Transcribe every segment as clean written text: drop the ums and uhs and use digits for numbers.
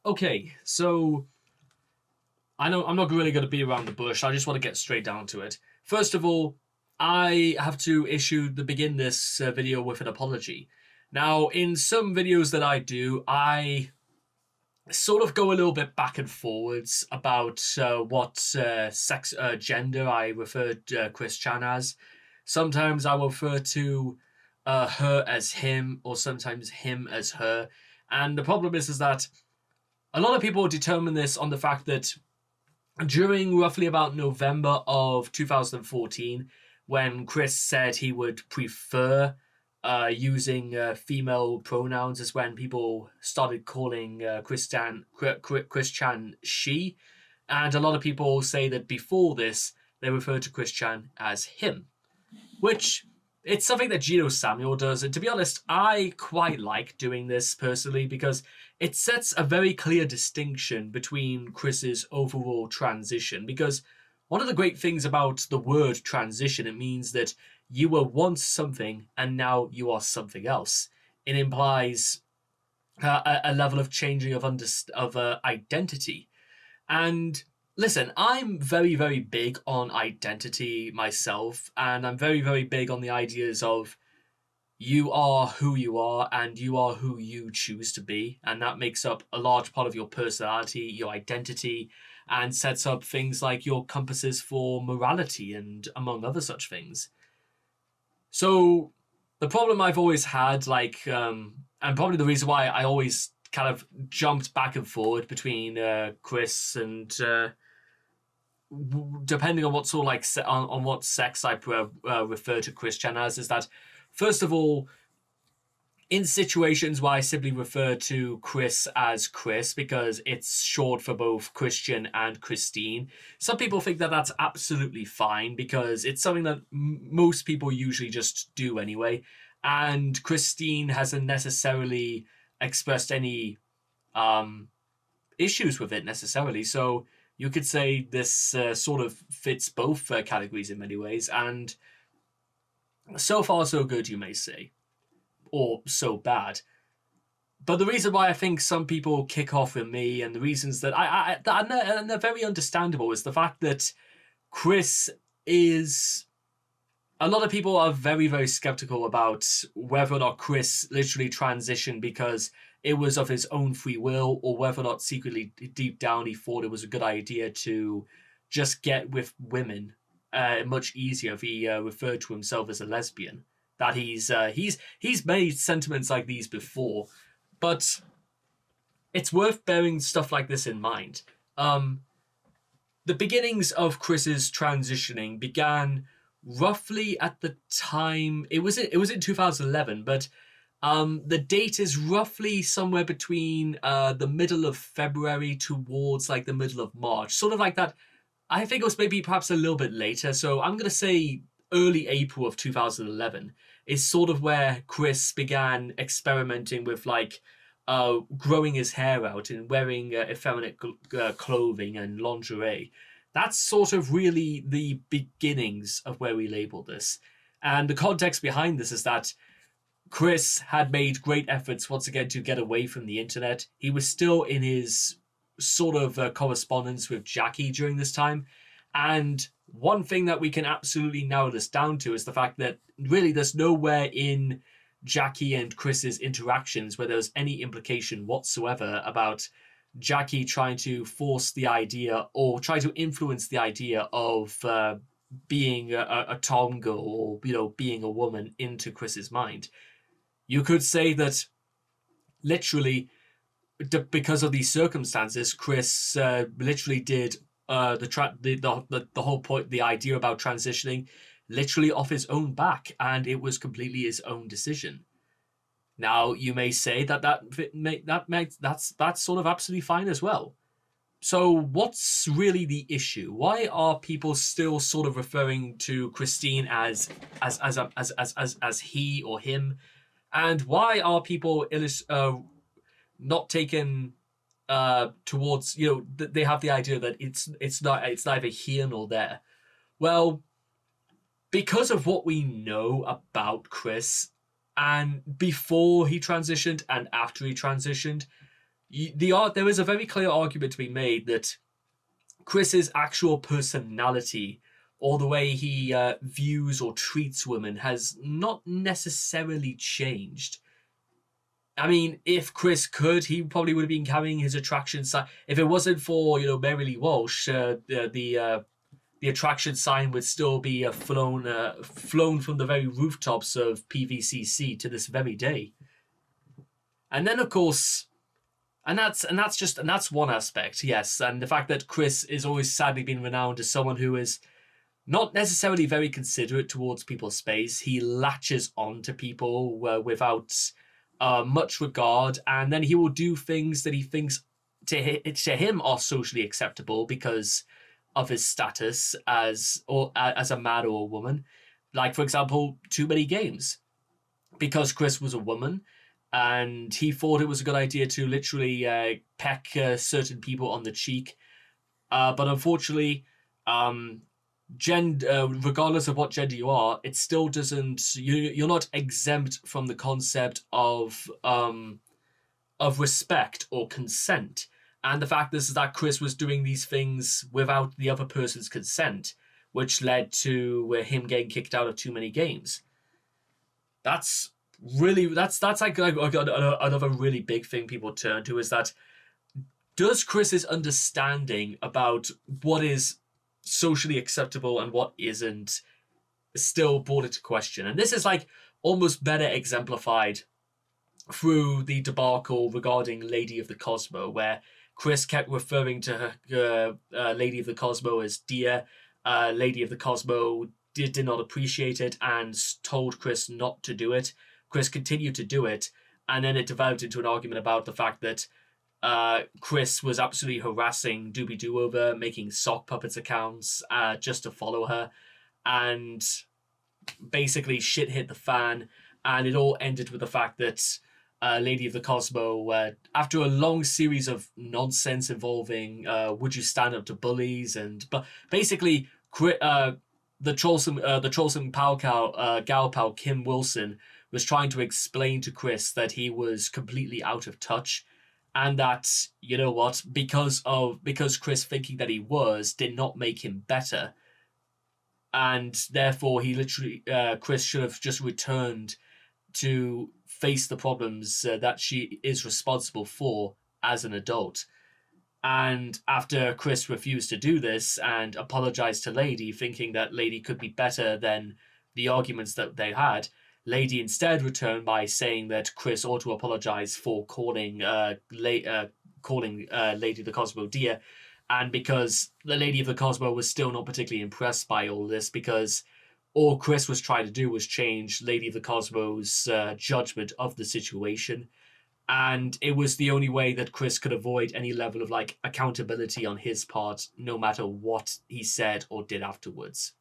Okay, so I know I'm not really going to be around the bush. I just want to get straight down to it. First of all, I have to begin this video with an apology. Now, in some videos that I do, I sort of go a little bit back and forwards about what gender I referred Chris Chan as. Sometimes I will refer to her as him, or sometimes him as her. And the problem is that a lot of people determine this on the fact that during roughly about November of 2014, when Chris said he would prefer using female pronouns, is when people started calling Chris Chan she. And a lot of people say that before this, they referred to Chris Chan as him, which it's something that Gino Samuel does. And to be honest, I quite like doing this personally because it sets a very clear distinction between Chris's overall transition. Because one of the great things about the word transition, it means that you were once something and now you are something else. It implies a level of changing of identity. And listen, I'm very, very big on identity myself, and I'm very, very big on the ideas of you are who you are and you are who you choose to be, and that makes up a large part of your personality, your identity, and sets up things like your compasses for morality and among other such things. So the problem I've always had, and probably the reason why I always kind of jumped back and forward between Chris and depending on what sort of on what sex I refer to Chris Chan as, is that first of all, in situations where I simply refer to Chris as Chris because it's short for both Christian and Christine, some people think that that's absolutely fine because it's something that most people usually just do anyway, and Christine hasn't necessarily expressed any issues with it necessarily. So you could say this sort of fits both categories in many ways, and so far so good, you may say, or so bad. But the reason why I think some people kick off with me, and the reasons that and they're very understandable, is the fact that Chris is... A lot of people are very, very skeptical about whether or not Chris literally transitioned because it was of his own free will, or whether or not secretly deep down he thought it was a good idea to just get with women much easier if he referred to himself as a lesbian. That he's made sentiments like these before, but it's worth bearing stuff like this in mind. The beginnings of Chris's transitioning began roughly at the time it was in 2011, but the date is roughly somewhere between the middle of February towards like the middle of March, sort of like that. I think it was maybe perhaps a little bit later, so I'm gonna say early April of 2011 is sort of where Chris began experimenting with growing his hair out and wearing effeminate clothing and lingerie. That's sort of really the beginnings of where we label this. And the context behind this is that Chris had made great efforts once again to get away from the internet. He was still in his sort of correspondence with Jackie during this time. And one thing that we can absolutely narrow this down to is the fact that really there's nowhere in Jackie and Chris's interactions where there's any implication whatsoever about Jackie trying to force the idea or try to influence the idea of being a tom girl, or being a woman, into Chris's mind. You could say that literally because of these circumstances, Chris literally did the whole point, the idea about transitioning, literally off his own back, and it was completely his own decision. Now, you may say that's sort of absolutely fine as well. So, what's really the issue? Why are people still sort of referring to Christine as he or him, and why are people not taken towards, they have the idea that it's neither here nor there? Well, because of what we know about Chris, and before he transitioned and after he transitioned, there is a very clear argument to be made that Chris's actual personality or the way he views or treats women has not necessarily changed. I mean, if Chris could, he probably would have been carrying his attraction sign. If it wasn't for Mary Lee Walsh, the attraction sign would still be flown from the very rooftops of PVCC to this very day. And then, of course, and that's one aspect, yes. And the fact that Chris is always sadly been renowned as someone who is not necessarily very considerate towards people's space. He latches on to people without much regard, and then he will do things that he thinks to him are socially acceptable because of his status as a man or a woman. Like, for example, too many games. Because Chris was a woman, and he thought it was a good idea to literally peck certain people on the cheek. But unfortunately, regardless of what gender you are, it still doesn't. You're not exempt from the concept of respect or consent. And the fact is that Chris was doing these things without the other person's consent, which led to him getting kicked out of too many games. That's like another really big thing people turn to, is that does Chris's understanding about what is socially acceptable and what isn't still brought into question? And this is like almost better exemplified through the debacle regarding Lady of the Cosmo, where Chris kept referring to her Lady of the Cosmo as dear. Lady of the Cosmo did not appreciate it and told Chris not to do it. Chris continued to do it, and then it developed into an argument about the fact that Chris was absolutely harassing Doobie Doo-Over, making sock puppets accounts just to follow her, and basically shit hit the fan, and it all ended with the fact that Lady of the Cosmo, after a long series of nonsense involving would you stand up to bullies, but basically the Trollsome gal pal Kim Wilson was trying to explain to Chris that he was completely out of touch, and that, you know what, because Chris thinking that he was did not make him better, and therefore Chris should have just returned to face the problems that she is responsible for as an adult. And after Chris refused to do this and apologized to Lady, thinking that Lady could be better than the arguments that they had, Lady instead returned by saying that Chris ought to apologize for calling Lady of the Cosmo dear. And because the Lady of the Cosmo was still not particularly impressed by all this, because all Chris was trying to do was change Lady of the Cosmo's judgment of the situation. And it was the only way that Chris could avoid any level of accountability on his part, no matter what he said or did afterwards.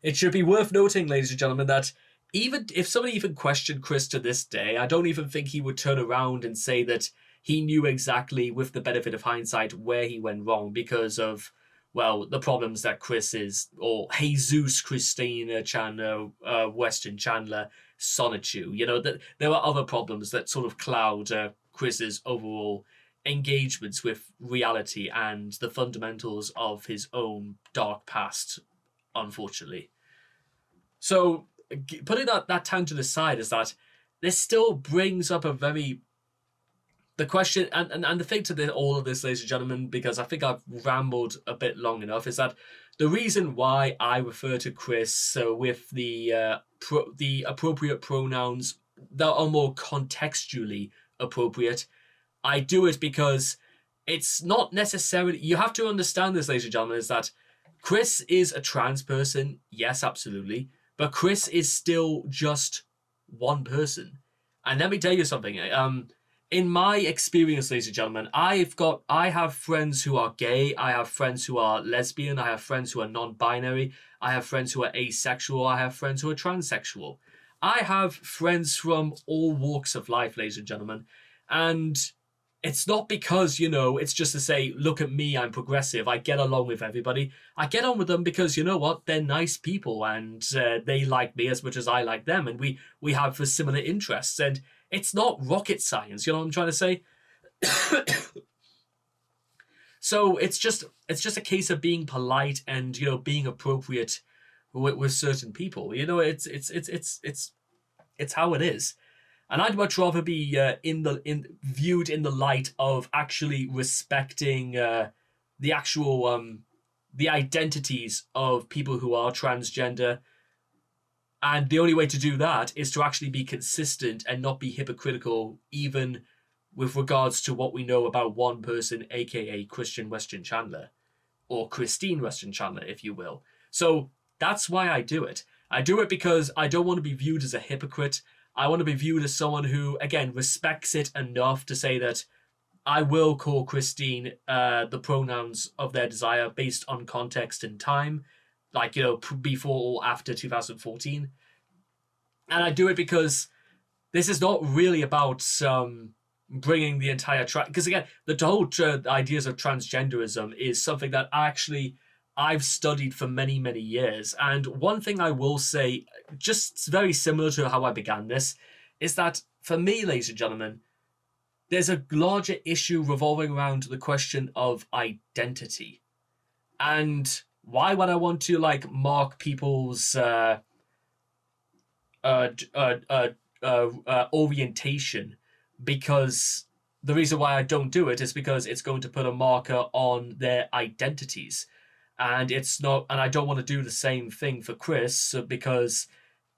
It should be worth noting, ladies and gentlemen, that even if somebody even questioned Chris to this day, I don't even think he would turn around and say that he knew exactly, with the benefit of hindsight, where he went wrong because of, well, the problems that or Jesus Christina Chandler, Weston Chandler, Sonichu. That there are other problems that sort of cloud Chris's overall engagements with reality and the fundamentals of his own dark past, unfortunately. So, putting that tangent aside, is that this still brings up the question, and the thing to all of this, ladies and gentlemen, because I think I've rambled a bit long enough, is that the reason why I refer to Chris with the appropriate pronouns that are more contextually appropriate, I do it because it's not necessarily... You have to understand this, ladies and gentlemen, is that Chris is a trans person, yes, absolutely, but Chris is still just one person. And let me tell you something. In my experience, ladies and gentlemen, I have friends who are gay, I have friends who are lesbian, I have friends who are non-binary, I have friends who are asexual, I have friends who are transsexual. I have friends from all walks of life, ladies and gentlemen. And it's not because, it's just to say, look at me, I'm progressive, I get along with everybody. I get on with them because, you know what, they're nice people, and they like me as much as I like them, and we have similar interests, and it's not rocket science, you know what I'm trying to say? So it's just a case of being polite and being appropriate with certain people. It's how it is. And I'd much rather be viewed in the light of actually respecting the actual the identities of people who are transgender. And the only way to do that is to actually be consistent and not be hypocritical, even with regards to what we know about one person, aka Christian Weston Chandler, or Christine Weston Chandler, if you will. So that's why I do it. I do it because I don't want to be viewed as a hypocrite. I want to be viewed as someone who, again, respects it enough to say that I will call Christine the pronouns of their desire based on context and time, like, before or after 2014. And I do it because this is not really about bringing the entire because again, the whole ideas of transgenderism is something that I've studied for many, many years. And one thing I will say, just very similar to how I began this, is that for me, ladies and gentlemen, there's a larger issue revolving around the question of identity. And why would I want to mark people's orientation? Because the reason why I don't do it is because it's going to put a marker on their identities. And it's not, and I don't want to do the same thing for Chris because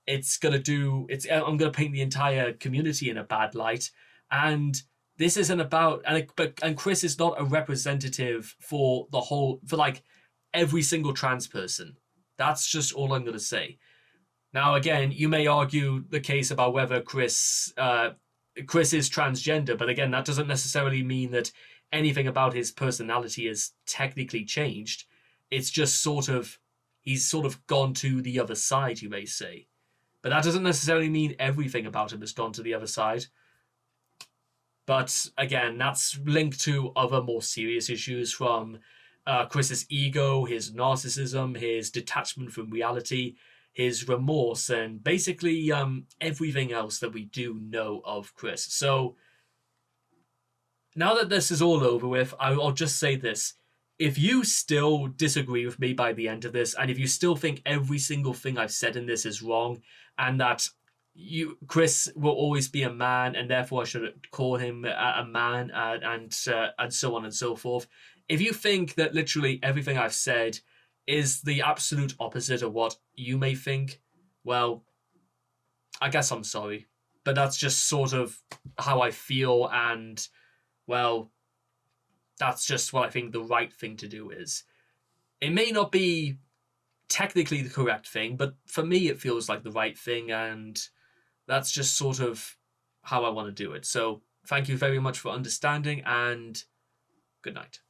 I'm going to paint the entire community in a bad light. And this isn't about, and Chris is not a representative for every single trans person. That's just all I'm going to say. Now, again, you may argue the case about whether Chris is transgender, but again, that doesn't necessarily mean that anything about his personality is technically changed. It's just he's sort of gone to the other side, you may say. But that doesn't necessarily mean everything about him has gone to the other side. But again, that's linked to other more serious issues from Chris's ego, his narcissism, his detachment from reality, his remorse, and basically everything else that we do know of Chris. So now that this is all over with, I'll just say this. If you still disagree with me by the end of this, and if you still think every single thing I've said in this is wrong, and that Chris will always be a man, and therefore I should call him a man, and so on and so forth. If you think that literally everything I've said is the absolute opposite of what you may think, well, I guess I'm sorry. But that's just sort of how I feel, and, well, that's just what I think the right thing to do is. It may not be technically the correct thing, but for me it feels like the right thing, and that's just sort of how I want to do it. So thank you very much for understanding, and good night.